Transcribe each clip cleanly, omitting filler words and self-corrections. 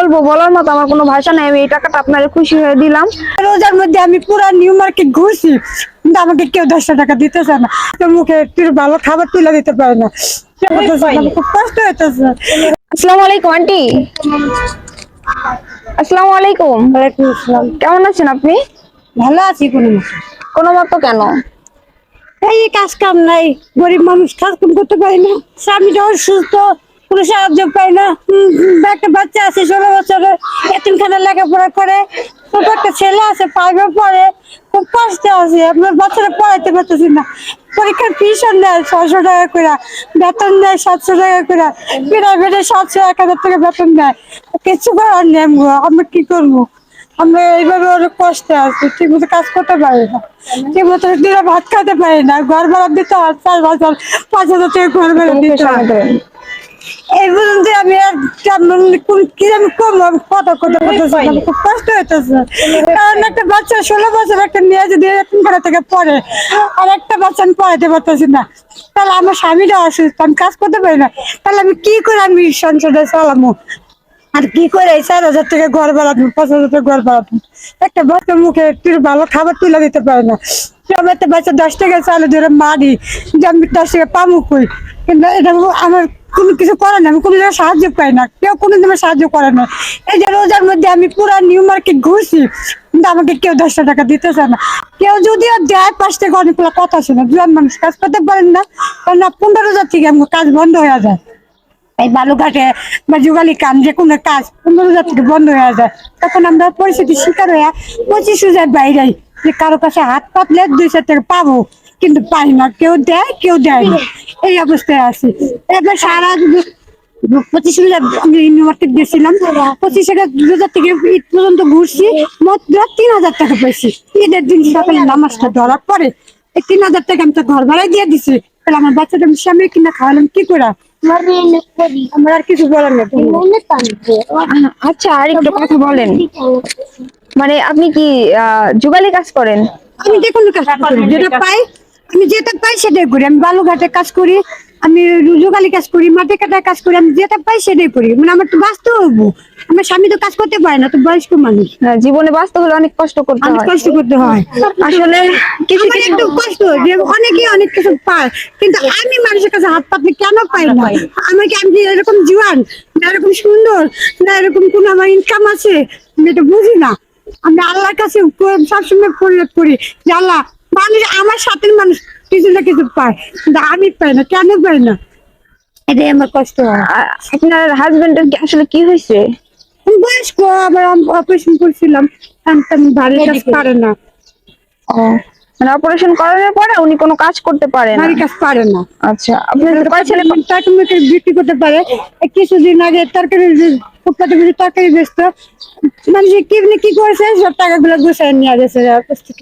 বলবো, বলার মতো আমার কোনো ভাষা নাই। আমি এই টাকাটা আপনার খুশি হয়ে দিলাম। রোজার মধ্যে আমি পুরো নিউ মার্কেট ঘুরছি, কিন্তু আমাকে কেউ 10টা টাকা দিতে চায় না। তো মুখে একটু ভালো খাবার তুলে দিতে পারে না। খুব কষ্ট হইতেছে। আসসালামু আলাইকুম আন্টি। আসসালামু আলাইকুম। ওয়ালাইকুম আসসালাম। কেমন আছেন আপনি? ভালো আছি কোনো মতে। কোনো মতো কেন? এই কাজ কাম নাই, গরিব মানুষ কাজ কাম করতে পারি না, স্বামীটা অসুস্থ, কোনো সাহায্য পাই না। একটা বাচ্চা আছে 16 বছরের, এতিমখানায় লেখাপড়া করে। ছোট একটা ছেলে আছে 5-এ পড়ে। খুব কষ্টে আছি, আপনার বাচ্চারা পড়াইতে পারতেছি না। পরীক্ষার ফিসও নেয় 600 টাকা করে, বেতন নেয় 700 টাকা করে, প্রাইভেটে 700-1000 টাকা বেতন নেয়। কিছু করার নেই, আমরা কি করবো? আমরা এইভাবে অনেক কষ্টে আছি, ঠিক মতো কাজ করতে পারি না, ঠিক মতো দিনে ভাত খাইতে পারি না। ঘর ভাড়া দিতে হয় 4,000 5,000 টাকা ঘর ভাড়া দিতে হয়। এই পর্যন্ত আমি কথা খুব কষ্ট হইতেছে। কারণ একটা বাচ্চা 16 বছর একটা মেয়ে যদি এরকম করে থেকে পড়ে, আর একটা বাচ্চা আমি পড়াইতে পারতেছি না, তাহলে আমার স্বামীটা অসুস্থ, আমি কাজ করতে পারি না, তাহলে আমি কি করে আমি সংসারটা চালামো? আর কি করে 4,000 টাকা ঘর ভাড়াবো, 5,000 টাকা ঘর ভাড়াবো? একটা বাচ্চার মুখে একটু ভালো খাবার তুলে দিতে পারে না। আমি একটা বাচ্চা 10 টাকা চালে ধরে মারি, যে আমি 10 টাকা পামু কই? কিন্তু এটা আমার কোনো কিছু করে না, আমি কোনো জায়গায় সাহায্য পাই না, কেউ কোনো দিনে সাহায্য করে না। এই যে রোজার মধ্যে আমি পুরো নিউ মার্কেট ঘুরছি, কিন্তু আমাকে কেউ 10টা টাকা দিতে চায় না। কেউ যদিও দেয় 5 টাকা, অনেকগুলো কথা শুনে। দুজন মানুষ কাজ করতে পারেন না, কারণ 15 রোজা থেকে আমার কাজ বন্ধ হয়ে যায়। এই বালুঘাটে বা যুগালি কাম যে কোনো কাজ 15 রোজা থেকে বন্ধ হয়ে যায়। তখন আমরা পরিস্থিতির শিকার হয়ে 25 রোজার বাইরে, যে কারো কাছে হাত পাতলে 200 টাকা পাবো, কিন্তু পাই না, কেউ দেয় কেউ দেয় না, এই অবস্থায় আছি। এবার সারা 25 রোজা আমি মার্কেট গেছিলাম, 25 রোজা থেকে ঈদ পর্যন্ত ঘুরছি, মাত্র 3,000 টাকা পাইছি। ঈদের দিন সকালে নামাজটা ধরার পরে এই 3,000 টাকা আমি তো ঘর ভাড়ায় দিয়ে দিছি। তাহলে আমার বাচ্চাটা আমি সামনে কিনা খাওয়ালাম কি করে? আমার আর কিছু বলার নেই। আচ্ছা, আর একটু কথা বলেন, মানে আপনি কি যুগালি কাজ করেন? আমি যে কোনো কাজ করি, যেটা পাই, আমি যেটা পাই সেটাই করি। আমি বালুঘাটে কাজ করি, আমি যুগালি কাজ করি, মাঠে কাটায় কাজ করি, আমি যেটা পাই সেটাই করি। মানে আমার তো বাঁচতে হবো, আমার স্বামী তো কাজ করতে পারে না, তো বয়স্ক মানুষ, জীবনে বাঁচতে হলে অনেক কষ্ট করতে অনেক হয়। কষ্ট করতে হয়। আসলে কিছু আমার কিছু একটু কষ্ট যে অনেকেই অনেক কিছু পায়, কিন্তু আমি মানুষের কাছে হাত পাতলে কেন পাই না? আমাকে আমি যে এরকম জোয়ান, না এরকম সুন্দর, না এরকম কোন আমার ইনকাম আছে, আমি এটা বুঝি না। আমি আল্লাহর কাছে সবসময় ফরিয়াদ করি যে আল্লাহ, মানুষ আমার সাথে মানুষ কিছু না কিছু পায়, কিন্তু আমি পাই না, কেন পাই না? এটাই আমার কষ্ট হয়। আপনার হাজবেন্ডের আসলে কি হয়েছে? বয়স্ক, আবার অপারেশন করছিলাম, ভারী কাজ পারে না। ও, মানে অপারেশন করানোর পরে উনি কোনো কাজ করতে পারে না? ভারী কাজ পারে না। আচ্ছা, আপনার কয় ছেলে? তরকারি বিক্রি করতে পারে। কিছুদিন আগে তরকারি ফুটপাতে তরকারি বেচতো, মানে কি করেছে, সব টাকাগুলো গুছাই নিয়ে গেছে,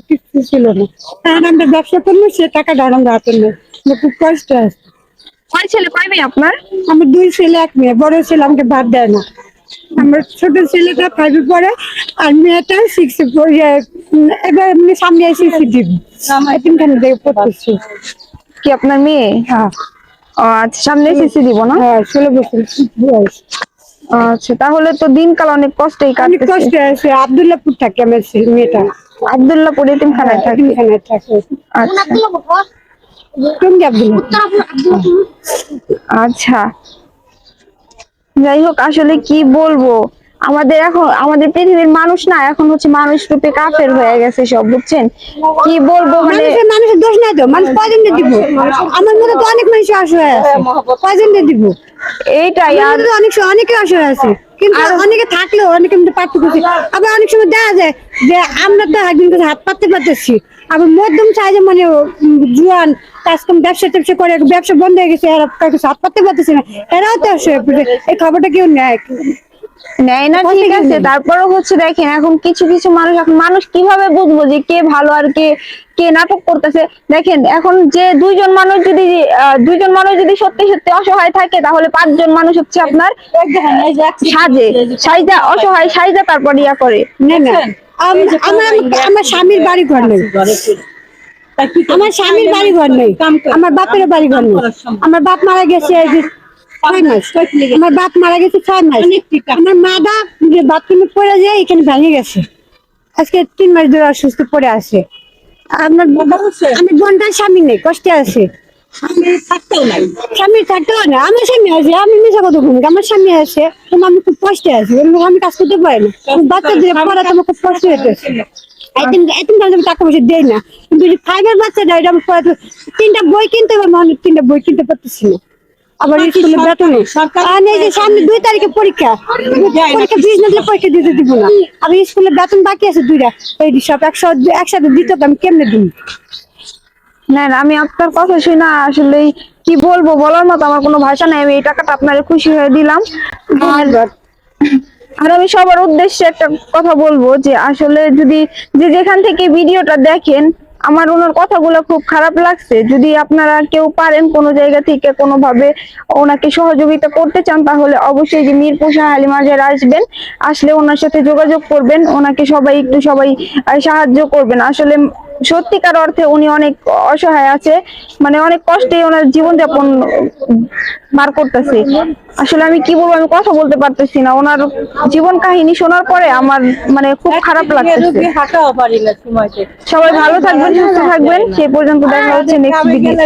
কিছু ছিল না। এখন আমরা ব্যবসা করবো, সে টাকা আমরা হাতে নেই, খুব কষ্ট আছে। কয় ছেলে কয় মেয়ে আপনার? আমার 2 ছেলে 1 মেয়ে। বড় ছেলে আমাকে ভাত দেয় না। আমার ছোট ছেলেটা 5-এ পড়ে, আর মেয়েটা 6-এ পড়ে। এবার এমনি সামনে এসেছি দিব, এতিমখানা থেকে পড়তেছি। কি আপনার মেয়ে? হ্যাঁ। আচ্ছা, সামনে এসএসসি দিব না? হ্যাঁ, 16 বছর বয়স। আচ্ছা, তাহলে তো দিনকাল অনেক কষ্টেই অনেক কাটতেছে। কষ্ট আছে। আব্দুল্লাহপুর থাকে আমার মেয়েটা। আব্দুল্লাহপুর এতিমখানায় থাকে? এখানে থাকে। আচ্ছা তুমি আব্দুল্লাহ। আচ্ছা, যাই হোক, আসলে কি বলবো, আমাদের পৃথিবীর মানুষ না এখন হচ্ছে মানুষ রূপে কাফের হয়ে গেছে সব, বুঝছেন? কি বলবো, মানে মানুষের দোষ নাই তো, মানুষ কয়জন দিব? আমার মনে তো অনেক মানুষ অসহায় আছে, কয়জন দিব? এইটাই। আর অনেকে অসহায় আছে, কিন্তু অনেকে থাকলেও অনেকে পারতে করছি। আবার অনেক সময় দেখা যায় যে আমরা তো একদিন কাছে হাত পাততে পারতেছি, আবার মধ্যম সাইজে মানে জুয়ান কাজকর্ম ব্যবসা ট্যাবসা করে, ব্যবসা বন্ধ হয়ে গেছে, এরা কাছে হাত পাততে পারতেছে না, এরাও তো অসহায়। এই খবরটা কেউ নেয় নেয় না, ঠিক আছে। তারপরেও হচ্ছে দেখেন, এখন কিছু কিছু মানুষ, এখন মানুষ কিভাবে বুঝবো যে কে ভালো আর কে কে নাটক করতেছে? দেখেন, এখন যে দুইজন মানুষ যদি সত্যি সত্যি অসহায় থাকে, তাহলে 5 জন মানুষ হচ্ছে আপনার সাইজা অসহায় সাইজা তারপর ইয়া করে। আমার স্বামীর বাড়ি ঘর নেই, আমার স্বামীর বাড়ি ঘর নেই, আমার বাপের বাড়ি ঘর নেই। আমার বাপ মারা গেছে 6 মাস। আমার বাপ মারা গেছে 6 মাস। আমার মাদা যে বাথরুমে পড়ে যায় এখানে ভেঙে গেছে, আজকে 3 মাস ধরে অসুস্থ পড়ে আছে। আমার আমি বোনটার স্বামী নেই, কষ্টে আছে। স্বামী থাকতেও না, আমার স্বামী আছে, আমি মিশা কথা বলি, আমার স্বামী আছে, কিন্তু আমি খুব কষ্টে আছি, আমি কাজ করতে পারি না। বাচ্চা দিয়ে পড়াতে আমার খুব কষ্ট হইতেছে। এতদিন আমি টাকা পয়সা দেই না, কিন্তু যে 5 বাচ্চা দেয় এটা আমি পড়াতে 3টা বই কিনতে হবে, আমি 3টা বই কিনতে পারতেছি না। আবার স্কুলে বেতন এই যে সামনে 2 তারিখে পরীক্ষা ফিস না দিলে পরীক্ষা দিতে দিব না। আমি স্কুলে বেতন বাকি আছে 2টা, এই সব একসাথে দিতে হবে, আমি কেমনে দিব? না না, আমি আপনার কথা শুনে আসলে কি বলবো, বলার মতো আমার কোনো ভাষা নাই। আমি এই টাকাটা আপনার খুশি হয়ে দিলাম। আর আমি সবার উদ্দেশ্যে একটা কথা বলবো যে আসলে যদি যে যেখান থেকে ভিডিওটা দেখেন, আমার ওনার কথাগুলো খুব খারাপ লাগছে। যদি আপনারা কেউ পারেন কোনো জায়গা থেকে কোনোভাবে ওনাকে সহযোগিতা করতে চান, তাহলে অবশ্যই যে মিরপুর শাহ আলী মাজার আসবেন, আসলে ওনার সাথে যোগাযোগ করবেন। ওনাকে সবাই সাহায্য করবেন। আসলে সত্যিকার অর্থে উনি অনেক অসহায় আছে, মানে অনেক কষ্টে ওনার জীবনযাপন বার করতেছে। আসলে আমি কি বলবো, আমি কথা বলতে পারতেছি না। ওনার জীবন কাহিনী শোনার পরে আমার মানে খুব খারাপ লাগতেছে। সবাই ভালো থাকবেন, সুস্থ থাকবেন। সেই পর্যন্ত দেখা হচ্ছে নেক্সট ভিডিওতে।